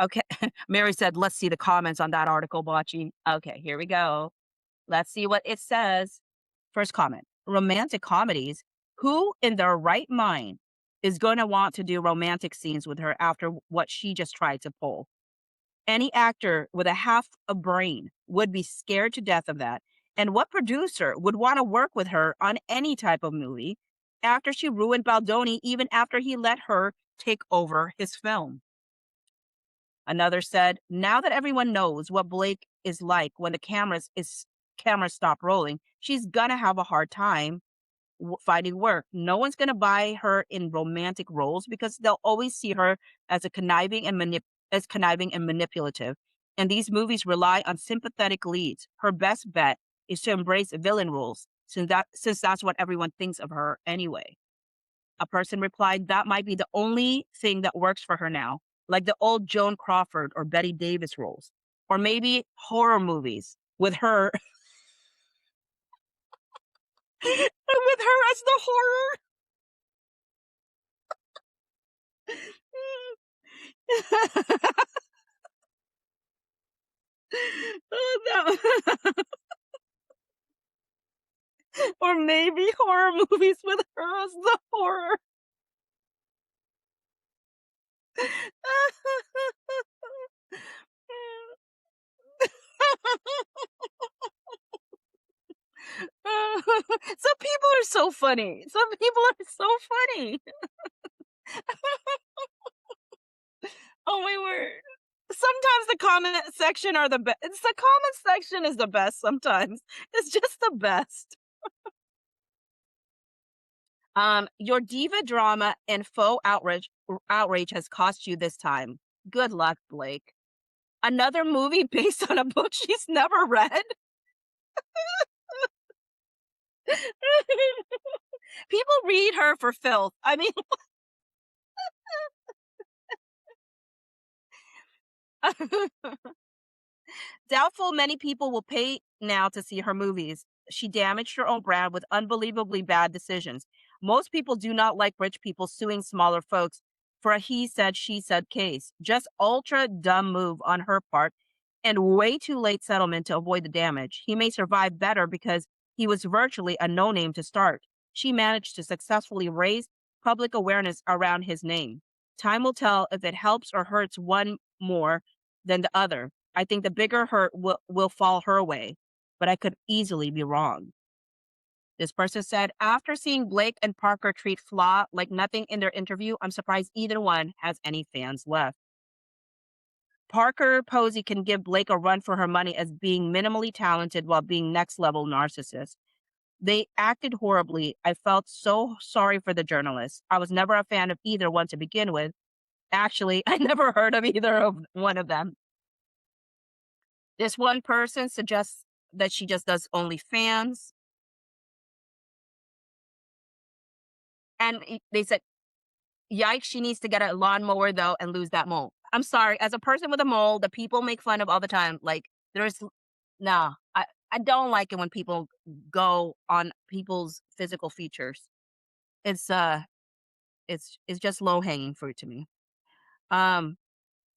Okay. Mary said, let's see the comments on that article, Bocce. Okay, here we go. Let's see what it says. First comment, romantic comedies. Who in their right mind is going to want to do romantic scenes with her after what she just tried to pull? Any actor with a half a brain would be scared to death of that. And what producer would want to work with her on any type of movie after she ruined Baldoni, even after he let her take over his film? Another said, now that everyone knows what Blake is like when the cameras stop rolling, she's gonna have a hard time finding work. No one's gonna buy her in romantic roles because they'll always see her as a conniving and manipulative. And these movies rely on sympathetic leads. Her best bet is to embrace villain roles, since that's what everyone thinks of her anyway. A person replied, that might be the only thing that works for her now, like the old Joan Crawford or Betty Davis roles, or maybe horror movies with her with her as the horror. Oh, no. Or maybe horror movies with her as the horror. Some people are so funny. Some people are so funny. Oh my word. Sometimes the comment section are the best. The comment section is the best sometimes. It's just the best. Your diva drama and faux outrage has cost you this time. Good luck, Blake. Another movie based on a book she's never read? People read her for filth. I mean, doubtful many people will pay now to see her movies. She damaged her own brand with unbelievably bad decisions. Most people do not like rich people suing smaller folks for a he said, she said case. Just ultra dumb move on her part and way too late settlement to avoid the damage. He may survive better because he was virtually a no name to start. She managed to successfully raise public awareness around his name. Time will tell if it helps or hurts one more than the other. I think the bigger hurt will fall her way, but I could easily be wrong. This person said, after seeing Blake and Parker treat Flaw like nothing in their interview, I'm surprised either one has any fans left. Parker Posey can give Blake a run for her money as being minimally talented while being next level narcissist. They acted horribly. I felt so sorry for the journalists. I was never a fan of either one to begin with. Actually, I never heard of either of one of them. This one person suggests that she just does OnlyFans. And they said, yikes, she needs to get a lawnmower though and lose that mole. I'm sorry, as a person with a mole that people make fun of all the time, like there's no, I don't like it when people go on people's physical features. It's it's just low hanging fruit to me. Um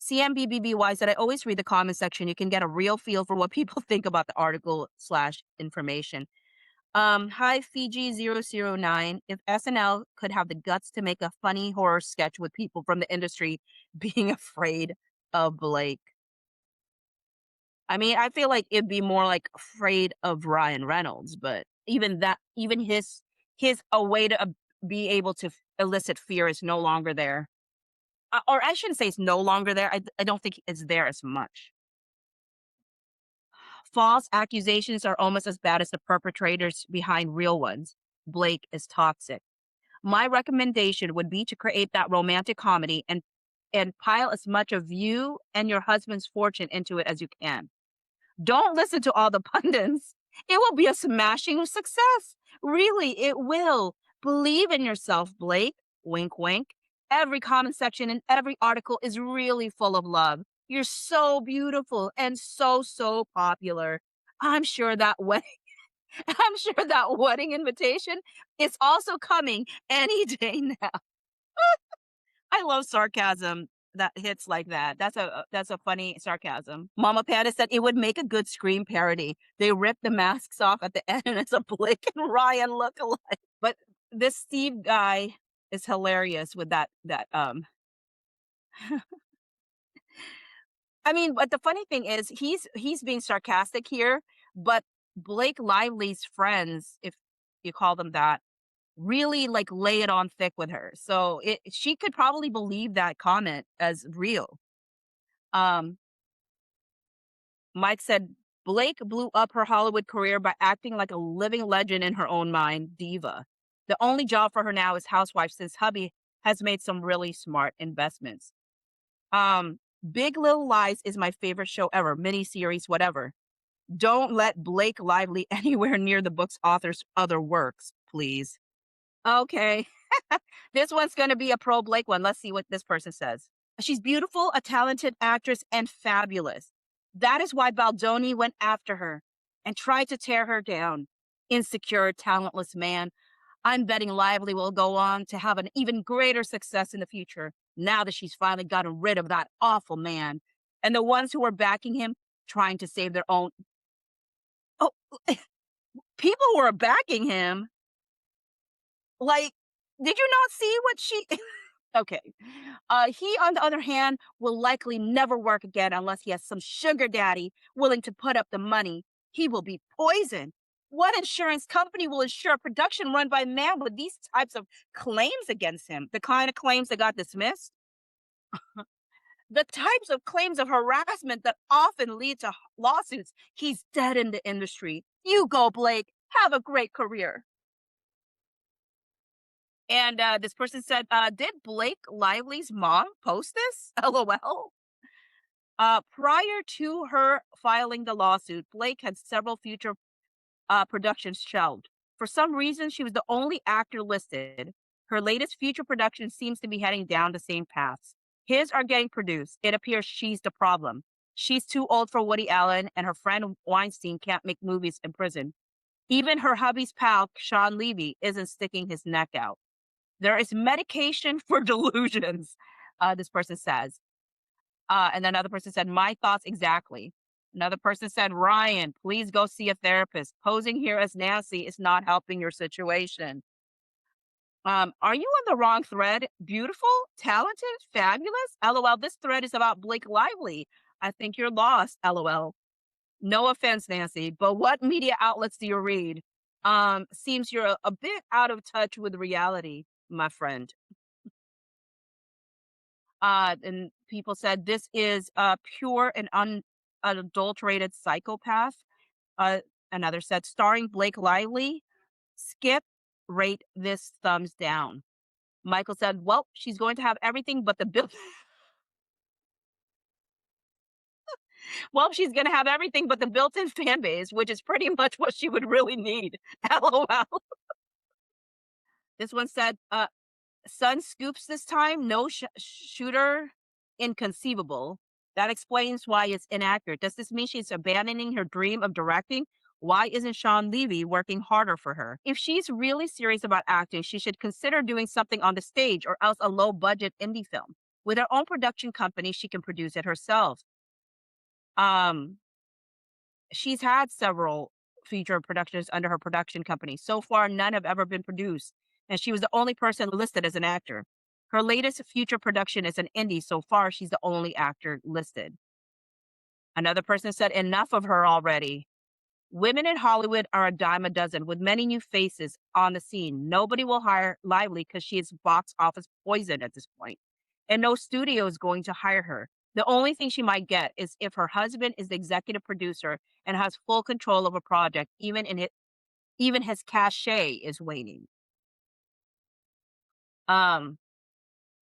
CMBBBY said, I always read the comment section. You can get a real feel for what people think about the article slash information. Hi Fiji 009. If SNL could have the guts to make a funny horror sketch with people from the industry being afraid of Blake. I mean, I feel like it'd be more like afraid of Ryan Reynolds, but even that, even his a way to be able to elicit fear is no longer there. Or I shouldn't say it's no longer there. I don't think it's there as much. False accusations are almost as bad as the perpetrators behind real ones. Blake is toxic. My recommendation would be to create that romantic comedy and pile as much of you and your husband's fortune into it as you can. Don't listen to all the pundits. It will be a smashing success. Really, it will. Believe in yourself, Blake. Wink, wink. Every comment section and every article is really full of love. You're so beautiful and so, so popular. I'm sure that wedding, I'm sure that wedding invitation is also coming any day now. I love sarcasm. that hits like that. That's a funny sarcasm. Mama Panda said it would make a good Scream parody. They rip the masks off at the end, and it's a Blake and Ryan look-alike. But this Steve guy is hilarious with that. I mean, but the funny thing is he's being sarcastic here, but Blake Lively's friends, if you call them that, really like lay it on thick with her. So she could probably believe that comment as real. Um, Mike said Blake blew up her Hollywood career by acting like a living legend in her own mind, Diva. The only job for her now is housewife since hubby has made some really smart investments. Um, Big Little Lies is my favorite show ever, miniseries, whatever. Don't let Blake Lively anywhere near the book's author's other works, please. Okay. This one's going to be a pro Blake one. Let's see what this person says. She's beautiful, a talented actress, and fabulous. That is why Baldoni went after her and tried to tear her down. Insecure, talentless man. I'm betting Lively will go on to have an even greater success in the future now that she's finally gotten rid of that awful man. And the ones who are backing him trying to save their own. Oh, people were backing him. Like, did you not see what she okay. He, on the other hand, will likely never work again unless he has some sugar daddy willing to put up the money. He will be poisoned. What insurance company will insure a production run by a man with these types of claims against him? The kind of claims that got dismissed? The types of claims of harassment that often lead to lawsuits. He's dead in the industry. You go, Blake. Have a great career. And this person said, did Blake Lively's mom post this? LOL. Prior to her filing the lawsuit, Blake had several future productions shelved. For some reason, she was the only actor listed. Her latest future production seems to be heading down the same paths. His are getting produced. It appears she's the problem. She's too old for Woody Allen, and her friend Weinstein can't make movies in prison. Even her hubby's pal, Sean Levy, isn't sticking his neck out. There is medication for delusions, this person says. And another person said, my thoughts exactly. Another person said, Ryan, please go see a therapist. Posing here as Nancy is not helping your situation. Are you on the wrong thread? Beautiful, talented, fabulous? LOL. This thread is about Blake Lively. I think you're lost. LOL. No offense, Nancy, but what media outlets do you read? Seems you're a bit out of touch with reality, my friend. And people said this is a pure and unadulterated psychopath. Uh, Another said starring Blake Lively. Skip, rate this thumbs down. Michael said, well, she's going to have everything but the built. Well, she's going to have everything but the built-in fan base, which is pretty much what she would really need. LOL. This one said, Sun scoops this time, no shooter, inconceivable. That explains why it's inaccurate. Does this mean she's abandoning her dream of directing? Why isn't Sean Levy working harder for her? If she's really serious about acting, she should consider doing something on the stage or else a low budget indie film. With her own production company, she can produce it herself. Um, she's had several feature productions under her production company. So far, none have ever been produced, and she was the only person listed as an actor. Her latest future production is an indie. So far, she's the only actor listed. Another person said, enough of her already. Women in Hollywood are a dime a dozen with many new faces on the scene. Nobody will hire Lively because she is box office poison at this point, and no studio is going to hire her. The only thing she might get is if her husband is the executive producer and has full control of a project, even his cachet is waning. Um,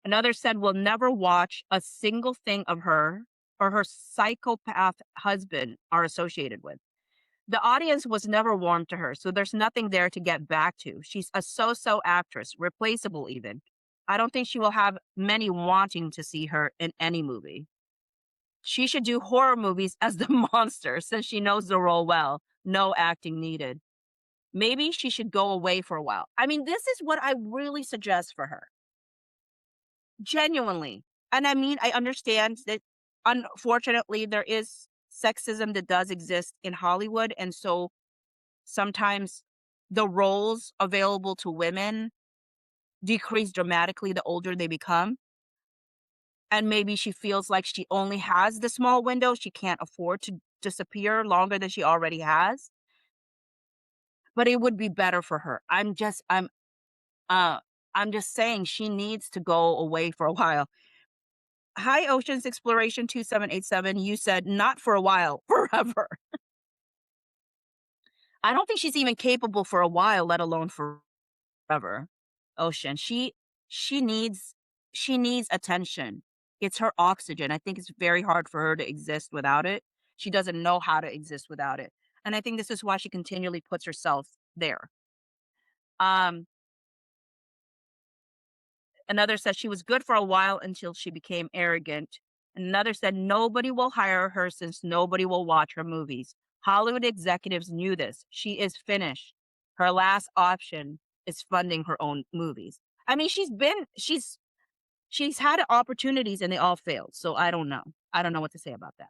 Another said, will never watch a single thing of her or her psychopath husband are associated with. The audience was never warm to her, so there's nothing there to get back to. She's a so-so actress, replaceable even. I don't think she will have many wanting to see her in any movie. She should do horror movies as the monster since she knows the role well. No acting needed. Maybe she should go away for a while. I mean, this is what I really suggest for her. Genuinely. And I mean, I understand that unfortunately there is sexism that does exist in Hollywood. And so sometimes the roles available to women decrease dramatically the older they become. And maybe she feels like she only has the small window. She can't afford to disappear longer than she already has. But it would be better for her. Uh I'm just saying she needs to go away for a while. Hi, Oceans Exploration 2787. You said not for a while, forever. I don't think she's even capable for a while, let alone forever. Ocean. She needs she needs attention. It's her oxygen. I think it's very hard for her to exist without it. She doesn't know how to exist without it. And I think this is why she continually puts herself there. Um Another said she was good for a while until she became arrogant. Another said nobody will hire her since nobody will watch her movies. Hollywood executives knew this. She is finished. Her last option is funding her own movies. I mean, she's had opportunities and they all failed. So I don't know. I don't know what to say about that.